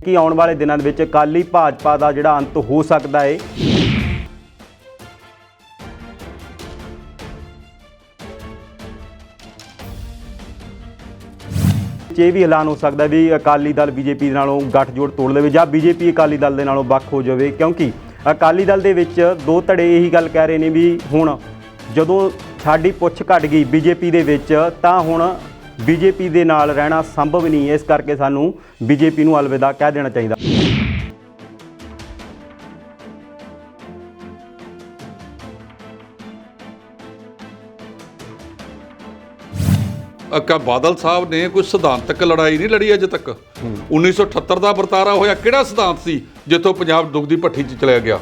कि आने वाले दिनों में अकाली भाजपा का जिहड़ा अंत हो सकता है। ये भी ऐलान हो सकता है भी अकाली दल बीजेपी नालों गठजोड़ तोड़ लवे या बीजेपी अकाली दल दे नालों ਵੱਖ हो जाए, क्योंकि अकाली दल दे विच दो धड़े यही गल कह रहे हैं भी हुण जदों साडी पुछ घट गई बीजेपी दे विच तां हुण बीजेपी दे नाल रहना संभव नहीं है, इस करके सानू बीजेपी नूं अलविदा कह देना चाहिए। बादल साहब ने कोई सिद्धांतक लड़ाई नहीं लड़ी अजे तक। 1978 का वरतारा होया किहड़ा सिद्धांत सी जिथों पंजाब दुख दी भट्ठी च चलिया गया।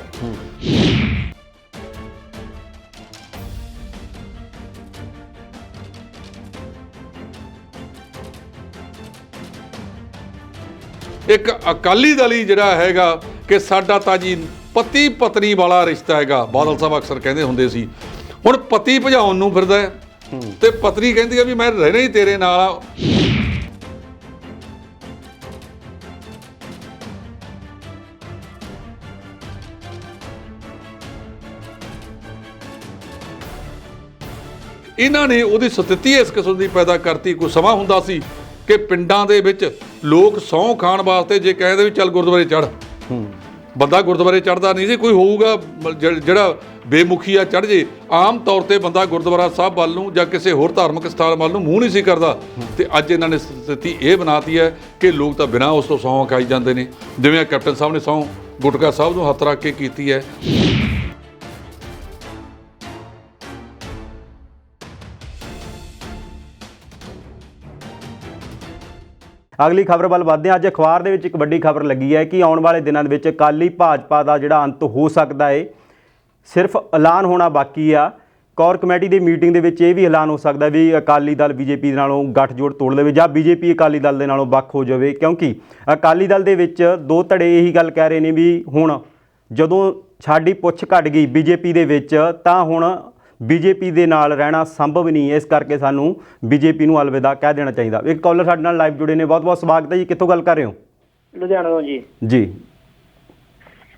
एक अकाली दल ही जिहड़ा हैगा कि साडा तां जी पति पत्नी वाला रिश्ता हैगा। बादल साहब अक्सर कहंदे हुंदे सी हुण पति भजाउण नूं फिरदा है ते पत्नी कहती है भी मैं रहना ही तेरे नाल आ। इन्हां ने उहदी स्थिति इस किस्म की पैदा करती। कोई समा हुंदा सी कि पिंडां दे विच लोग सौं खाण वास्ते जे कहदे भी चल गुरद्वारे चढ़, बंदा गुरद्वारे चढ़दा नहीं सी। कोई होऊगा जिहड़ा बेमुखी आ चढ़ जे, आम तौर पर बंदा गुरद्वारा साहब वाल नूं जां किसी होर धार्मिक स्थान वाल नूं मूँह नहीं सी करदा। ते अज इन्हां ने स्थिति ये बनाती है कि लोग तां बिना उस तों सौं खाई जांदे ने, जिवें कैप्टन साहब ने सौं गुटका साहब नूं हत्थ रख के कीती है। अगली खबर वाल वधदे हां। अज अखबार दे विच एक वड्डी खबर लगी है कि आने वाले दिनों में अकाली भाजपा का जिहड़ा अंत हो सकता है, सिर्फ ऐलान होना बाकी आ। कोर कमेटी की मीटिंग दे विच ये भी ऐलान हो सकता है भी अकाली दल बीजेपी नालों गठजोड़ तोड़ लवे या बीजेपी अकाली दल दे नालों ਵੱਖ हो जाए, क्योंकि अकाली दल दे विच दो धड़े यही गल कह रहे हैं भी हुण जदों साडी पुछ घट गई बीजेपी दे विच तां हुण बीजेपी दे नाल रहना संभव नहीं है, इस करके सानू बीजेपी नूं अलविदा कह देना चाहिए। एक कॉलर साडे नाल लाइव जुड़े ने, बहुत बहुत स्वागत है जी। कित्थों गल कर रहे हो? लुधियाना तो जी। जी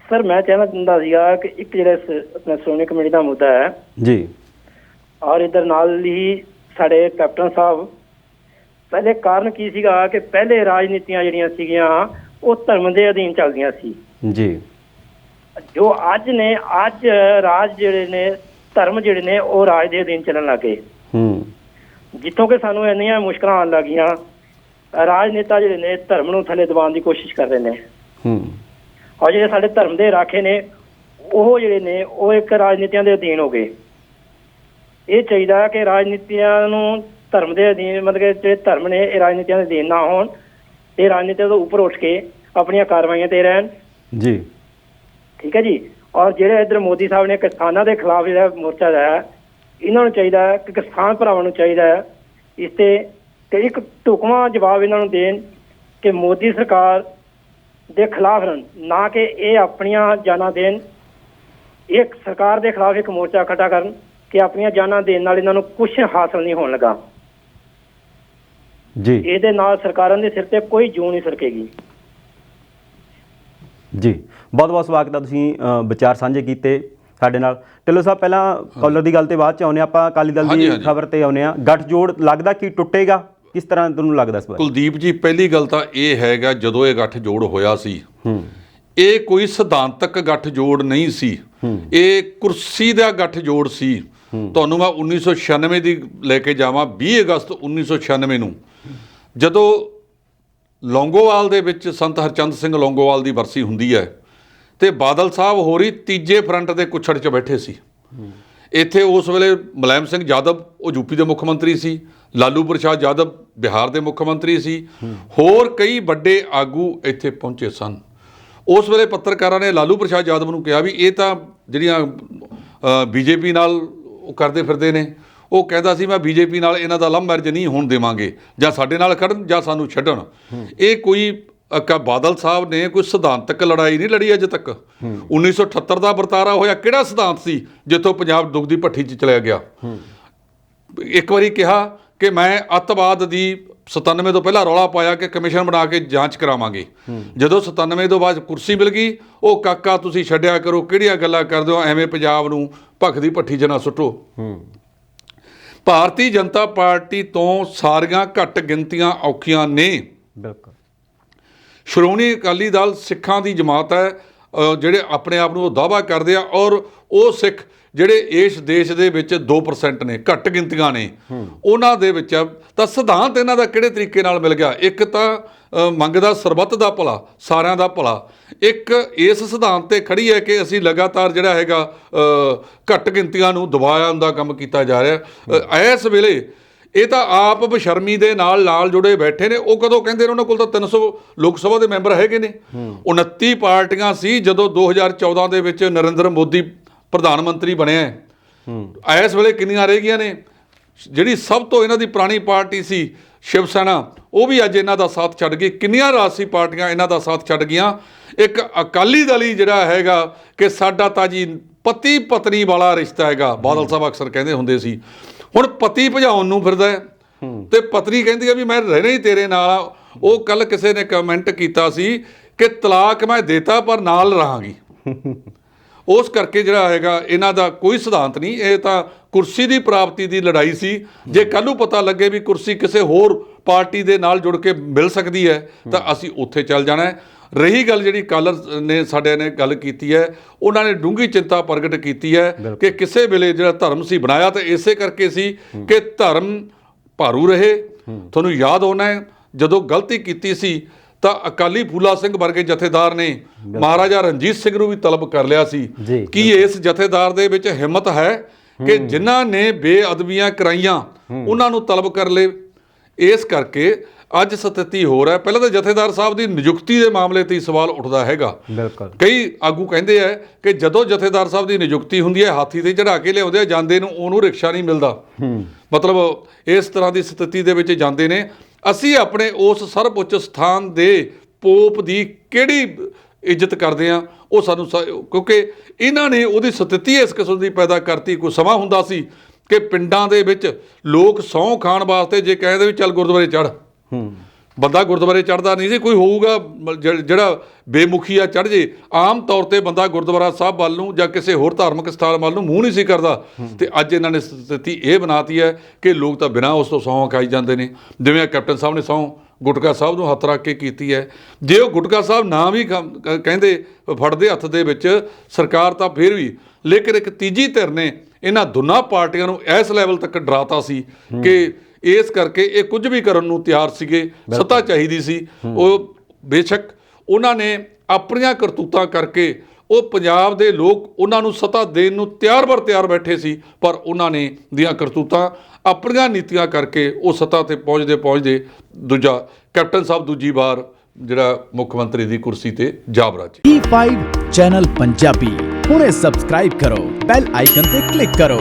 सर, मैं कहना चाहता सीगा कि एक जिहड़ा अपना श्रोमणी कमेटी का मुद्दा है जी, और इधर नाल ही साडे कैप्टन साहब पहले कारण की सीगा कि पहले राजनीतियां जिहड़ियां सीगियां वो धर्म के अधीन चलदियां सी जी। जो अज ने अज राज जिहड़े ने धर्म जिहड़े ने वो राज के अधीन चलन लग गए, जितों कि सानू इन्नियां मुश्किलां आउण लगियां। राजनेता जिहड़े ने धर्म नूं थले दबाउण की कोशिश कर रहे हैं, और जिहड़े साडे धर्म के राखे ने वो जिहड़े ने वो एक राजनीतियां के अधीन हो गए। ये चाहिए कि राजनीतियां नूं धर्म के अधीन मतलब कि जिहड़े धर्म ने ये राजनीतियां के अधीन ना होण, ये राजनीतियां तो उपर उठ के अपनी कार्रवाइयां ते रहन जी। ठीक है जी। और जिहड़े इधर मोदी साहब ने किसानों के खिलाफ जिहड़ा मोर्चा लाया, इन्होंने चाहिए कि किसान भरावां नूं चाहिए इस ते एक ढुकवां जवाब इन्हों देन कि मोदी सरकार के खिलाफ रहन, ना कि ये अपनियां जाना देन। एक सरकार के खिलाफ एक मोर्चा इकट्ठा करन कि अपनियां जाना देन नाल इन्हों कुछ हासिल नहीं होने लगा जी। ये नाल सरकारां दे सिर ते कोई जूं नहीं सरकेगी जी। बहुत बहुत स्वागत है, तुसीं विचार साझे कीते साडे नाल। ढिल्लों साहब, पहला कॉलर की गल ते बाद च आउने आपां अकाली दल की खबर ते आउने आ। गठजोड़ लगदा कि टुटेगा, किस तरह तुहानूं लगदा इस बारे? कुलदीप जी, पहली गल तां इह हैगा जदों ये गठजोड़ होया सी ये कोई सिद्धांतक गठजोड़ नहीं सी, ये कुर्सी का गठजोड़ सी। तुहानूं मैं 1996 की लैके जावां 20 अगस्त 1996 नूं जदों लौंगोवाल दे विच संत हरचंद सिंह लौंगोवाल की बरसी हुंदी है ते बादल साहब होरी तीजे फ्रंट के कुछड़ च बैठे सी। इत्थे उस वेले मुलायम सिंह यादव वो यूपी के मुख मंत्री सी, लालू प्रसाद यादव बिहार के मुख मंत्री सी, होर कई वड्डे आगू इत्थे पहुंचे सन। उस वेले पत्रकारां ने लालू प्रसाद यादव नूं कहा भी ये तां जिहड़ियां बीजेपी नाल करदे फिरदे ने, वो कहता सी मैं बीजेपी नाल इन्हां दा लव मैरिज नहीं होण देवांगे, जां साडे नाल खड़न जां सानूं छड्डण। ये कोई बादल साहब ने कोई सिद्धांतक लड़ाई नहीं लड़ी अजे तक। 1978 का वरतारा होया किहड़ा सिद्धांत सी जिथों पंजाब दुख दी भट्ठी च चलिया गया। एक बारी कहा कि मैं अतवाद की 97 ਤੋਂ ਪਹਿਲਾਂ ਰੌਲਾ ਪਾਇਆ ਕਿ ਕਮਿਸ਼ਨ ਬਣਾ ਕੇ ਜਾਂਚ ਕਰਾਵਾਂਗੇ। ਜਦੋਂ 97 ਤੋਂ ਬਾਅਦ ਕੁਰਸੀ ਮਿਲ ਗਈ, ਉਹ ਕਾਕਾ ਤੁਸੀਂ ਛੱਡਿਆ ਕਰੋ, ਕਿਹੜੀਆਂ ਗੱਲਾਂ ਕਰਦੇ ਹੋ, ਐਵੇਂ ਪੰਜਾਬ ਨੂੰ ਭਖ ਦੀ ਭੱਠੀ 'ਚ ਨਾ ਸੁੱਟੋ। ਭਾਰਤੀ ਜਨਤਾ ਪਾਰਟੀ ਤੋਂ ਸਾਰੀਆਂ ਘੱਟ ਗਿਣਤੀਆਂ ਔਖੀਆਂ ਨੇ। ਬਿਲਕੁਲ। ਸ਼੍ਰੋਮਣੀ ਅਕਾਲੀ ਦਲ ਸਿੱਖਾਂ ਦੀ ਜਮਾਤ ਹੈ, ਜਿਹੜੇ ਆਪਣੇ ਆਪ ਨੂੰ ਉਹ ਦਾਅਵਾ ਕਰਦੇ ਆ, ਔਰ ਉਹ ਸਿੱਖ ਜਿਹੜੇ ਇਸ ਦੇਸ਼ ਦੇ ਵਿੱਚ 2% ਨੇ, ਘੱਟ ਗਿਣਤੀਆਂ ਨੇ, ਉਹਨਾਂ ਦੇ ਵਿੱਚ ਤਾਂ ਸਿਧਾਂਤ ਇਹਨਾਂ ਦਾ ਕਿਹੜੇ ਤਰੀਕੇ ਨਾਲ ਮਿਲ ਗਿਆ। ਇੱਕ ਤਾਂ ਮੰਗਦਾ ਸਰਬੱਤ ਦਾ ਭਲਾ, ਸਾਰਿਆਂ ਦਾ ਭਲਾ। ਇੱਕ ਇਸ ਸਿਧਾਂਤ ਤੇ ਖੜੀ ਹੈ ਕਿ ਅਸੀਂ ਲਗਾਤਾਰ ਜਿਹੜਾ ਹੈਗਾ ਘੱਟ ਗਿਣਤੀਆਂ ਨੂੰ ਦਬਾਉਣ ਦਾ ਕੰਮ ਕੀਤਾ ਜਾ ਰਿਹਾ। ਇਸ ਵੇਲੇ ਇਹ ਤਾਂ ਆਪ ਬਸ਼ਰਮੀ ਦੇ ਨਾਲ ਜੁੜੇ ਬੈਠੇ ਨੇ। ਉਹ ਕਦੋਂ ਕਹਿੰਦੇ ਨੇ ਉਹਨਾਂ ਕੋਲ ਤਾਂ 300 ਲੋਕ ਸਭਾ ਦੇ ਮੈਂਬਰ ਹੈਗੇ ਨੇ। 29 ਪਾਰਟੀਆਂ ਸੀ ਜਦੋਂ 2014 ਦੇ ਵਿੱਚ ਨਰਿੰਦਰ ਮੋਦੀ ਪ੍ਰਧਾਨ ਮੰਤਰੀ ਬਣਿਆ। ਇਸ ਵੇਲੇ ਕਿੰਨੀਆਂ ਰਹਿ ਗਈਆਂ ਨੇ? ਜਿਹੜੀ ਸਭ ਤੋਂ ਇਹਨਾਂ ਦੀ ਪੁਰਾਣੀ ਪਾਰਟੀ ਸੀ ਸ਼ਿਵ ਸੈਨਾ, ਉਹ ਵੀ ਅੱਜ ਇਹਨਾਂ ਦਾ ਸਾਥ ਛੱਡ ਗਈ। ਕਿੰਨੀਆਂ ਰਾਜਸੀ ਪਾਰਟੀਆਂ ਇਹਨਾਂ ਦਾ ਸਾਥ ਛੱਡ ਗਈਆਂ। ਇੱਕ ਅਕਾਲੀ ਦਲ ਹੀ ਜਿਹੜਾ ਹੈਗਾ ਕਿ ਸਾਡਾ ਤਾਂ ਜੀ ਪਤੀ ਪਤਨੀ ਵਾਲਾ ਰਿਸ਼ਤਾ ਹੈਗਾ, ਬਾਦਲ ਸਾਹਿਬ ਅਕਸਰ ਕਹਿੰਦੇ ਹੁੰਦੇ ਸੀ। ਹੁਣ ਪਤੀ ਭਜਾਉਣ ਨੂੰ ਫਿਰਦਾ ਤੇ ਪਤਨੀ ਕਹਿੰਦੀ ਆ ਵੀ ਮੈਂ ਰਹਿਣਾ ਹੀ ਤੇਰੇ ਨਾਲ ਆ। ਉਹ ਕੱਲ ਕਿਸੇ ਨੇ ਕਮੈਂਟ ਕੀਤਾ ਸੀ ਕਿ ਤਲਾਕ ਮੈਂ ਦੇਤਾ ਪਰ ਨਾਲ ਰਹਾਂਗੀ। ਉਸ ਕਰਕੇ ਜਿਹੜਾ ਹੈਗਾ ਇਹਨਾਂ ਦਾ ਕੋਈ ਸਿਧਾਂਤ ਨਹੀਂ। ਇਹ ਤਾਂ ਕੁਰਸੀ ਦੀ ਪ੍ਰਾਪਤੀ ਦੀ ਲੜਾਈ ਸੀ। ਜੇ ਕੱਲ੍ਹ ਨੂੰ ਪਤਾ ਲੱਗੇ ਵੀ ਕੁਰਸੀ ਕਿਸੇ ਹੋਰ ਪਾਰਟੀ ਦੇ ਨਾਲ ਜੁੜ ਕੇ ਮਿਲ ਸਕਦੀ ਹੈ ਤਾਂ ਅਸੀਂ ਉੱਥੇ ਚੱਲ ਜਾਣਾ ਹੈ। ਰਹੀ ਗੱਲ ਜਿਹੜੀ ਕਾਲਰ ਨੇ ਸਾਡੇ ਨੇ ਗੱਲ ਕੀਤੀ ਹੈ, ਉਹਨਾਂ ਨੇ ਡੂੰਘੀ ਚਿੰਤਾ ਪ੍ਰਗਟ ਕੀਤੀ ਹੈ ਕਿ ਕਿਸੇ ਵੇਲੇ ਜਿਹੜਾ ਧਰਮ ਸੀ ਬਣਾਇਆ ਤਾਂ ਇਸੇ ਕਰਕੇ ਸੀ ਕਿ ਧਰਮ ਭਾਰੂ ਰਹੇ। ਤੁਹਾਨੂੰ ਯਾਦ ਹੋਣਾ ਹੈ ਜਦੋਂ ਗਲਤੀ ਕੀਤੀ ਸੀ ਤਾਂ ਅਕਾਲੀ ਫੂਲਾ ਸਿੰਘ ਵਰਗੇ ਜਥੇਦਾਰ ਨੇ ਮਹਾਰਾਜਾ ਰਣਜੀਤ ਸਿੰਘ ਨੂੰ ਵੀ ਤਲਬ ਕਰ ਲਿਆ ਸੀ। ਕੀ ਇਸ ਜਥੇਦਾਰ ਦੇ ਵਿੱਚ ਹਿੰਮਤ ਹੈ ਕਿ ਜਿਨ੍ਹਾਂ ਨੇ ਬੇਅਦਬੀਆਂ ਕਰਾਈਆਂ ਉਹਨਾਂ ਨੂੰ ਤਲਬ ਕਰ ਲਏ? ਇਸ ਕਰਕੇ ਅੱਜ ਸਥਿਤੀ ਹੋ ਰਿਹਾ। ਪਹਿਲਾਂ ਤਾਂ ਜਥੇਦਾਰ ਸਾਹਿਬ ਦੀ ਨਿਯੁਕਤੀ ਦੇ ਮਾਮਲੇ ਤੇ ਹੀ ਸਵਾਲ ਉੱਠਦਾ ਹੈਗਾ। ਕਈ ਆਗੂ ਕਹਿੰਦੇ ਆ ਕਿ ਜਦੋਂ ਜਥੇਦਾਰ ਸਾਹਿਬ ਦੀ ਨਿਯੁਕਤੀ ਹੁੰਦੀ ਹੈ ਹਾਥੀ ਤੇ ਚੜਾ ਕੇ ਲਿਆਉਂਦੇ ਆ, ਜਾਂਦੇ ਨੂੰ ਉਹਨੂੰ ਰਿਕਸ਼ਾ ਨਹੀਂ ਮਿਲਦਾ। ਮਤਲਬ ਇਸ ਤਰ੍ਹਾਂ ਦੀ ਸਥਿਤੀ ਦੇ ਵਿੱਚ ਜਾਂਦੇ ਨੇ। ਅਸੀਂ ਆਪਣੇ ਉਸ ਸਰਵਉੱਚ ਸਥਾਨ ਦੇ ਪੋਪ ਦੀ ਕਿਹੜੀ ਇੱਜ਼ਤ ਕਰਦੇ ਹਾਂ? ਉਹ ਸਾਨੂੰ ਕਿਉਂਕਿ ਇਹਨਾਂ ਨੇ ਉਹਦੀ ਸਥਿਤੀ ਇਸ ਕਿਸਮ ਦੀ ਪੈਦਾ ਕਰਤੀ। ਕੋਈ ਸਮਾਂ ਹੁੰਦਾ ਸੀ ਕਿ ਪਿੰਡਾਂ ਦੇ ਵਿੱਚ ਲੋਕ ਸਹੁੰ ਖਾਣ ਵਾਸਤੇ ਜੇ ਕਹਿੰਦੇ ਵੀ ਚੱਲ ਗੁਰਦੁਆਰੇ ਚੜ੍ਹ, ਬੰਦਾ ਗੁਰਦੁਆਰੇ ਚੜ੍ਹਦਾ ਨਹੀਂ ਸੀ। ਕੋਈ ਹੋਊਗਾ ਜਿਹੜਾ ਬੇਮੁਖੀਆ ਚੜ੍ਹ ਜੇ। ਆਮ ਤੌਰ 'ਤੇ ਬੰਦਾ ਗੁਰਦੁਆਰਾ ਸਾਹਿਬ ਵੱਲ ਨੂੰ ਜਾਂ ਕਿਸੇ ਹੋਰ ਧਾਰਮਿਕ ਸਥਾਨ ਵੱਲ ਨੂੰ ਮੂੰਹ ਨਹੀਂ ਸੀ ਕਰਦਾ। ਅਤੇ ਅੱਜ ਇਹਨਾਂ ਨੇ ਸਥਿਤੀ ਇਹ ਬਣਾਤੀ ਹੈ ਕਿ ਲੋਕ ਤਾਂ ਬਿਨਾਂ ਉਸ ਤੋਂ ਸਹੁੰ ਖਾਈ ਜਾਂਦੇ ਨੇ। ਜਿਵੇਂ ਕੈਪਟਨ ਸਾਹਿਬ ਨੇ ਸਹੁੰ ਗੁਟਕਾ ਸਾਹਿਬ ਨੂੰ ਹੱਥ ਰੱਖ ਕੇ ਕੀਤੀ ਹੈ। ਜੇ ਉਹ ਗੁਟਕਾ ਸਾਹਿਬ ਨਾ ਵੀ ਕਹਿੰਦੇ ਫੜਦੇ ਹੱਥ ਦੇ ਵਿੱਚ ਸਰਕਾਰ ਤਾਂ ਫਿਰ ਵੀ, ਲੇਕਿਨ ਇੱਕ ਤੀਜੀ ਧਿਰ ਨੇ ਇਹਨਾਂ ਦੋਨਾਂ ਪਾਰਟੀਆਂ ਨੂੰ ਇਸ ਲੈਵਲ ਤੱਕ ਡਰਾਤਾ ਸੀ ਕਿ ਇਸ ਕਰਕੇ ਇਹ ਕੁਝ ਵੀ ਕਰਨ ਨੂੰ ਤਿਆਰ ਸੀਗੇ। ਸੱਤਾ ਚਾਹੀਦੀ ਸੀ। ਉਹ ਬੇਸ਼ੱਕ ਉਹਨਾਂ ਨੇ ਆਪਣੀਆਂ ਕਰਤੂਤਾਂ ਕਰਕੇ ਉਹ ਪੰਜਾਬ ਦੇ ਲੋਕ ਉਹਨਾਂ ਨੂੰ ਸੱਤਾ ਦੇਣ ਨੂੰ ਤਿਆਰ ਬੈਠੇ ਸੀ, ਪਰ ਉਹਨਾਂ ਨੇ ਦੀਆਂ ਕਰਤੂਤਾਂ ਆਪਣੀਆਂ ਨੀਤੀਆਂ ਕਰਕੇ ਉਹ ਸੱਤਾ 'ਤੇ ਪਹੁੰਚਦੇ ਦੂਜਾ ਕੈਪਟਨ ਸਾਹਿਬ ਦੂਜੀ ਵਾਰ ਜਿਹੜਾ ਮੁੱਖ ਮੰਤਰੀ ਦੀ ਕੁਰਸੀ ਤੇ ਜਾ ਬਰਾਜੇ। E5 ਚੈਨਲ ਪੰਜਾਬੀ ਹੁਣੇ ਸਬਸਕ੍ਰਾਈਬ ਕਰੋ, ਬੈਲ ਆਈਕਨ ਤੇ ਕਲਿੱਕ ਕਰੋ।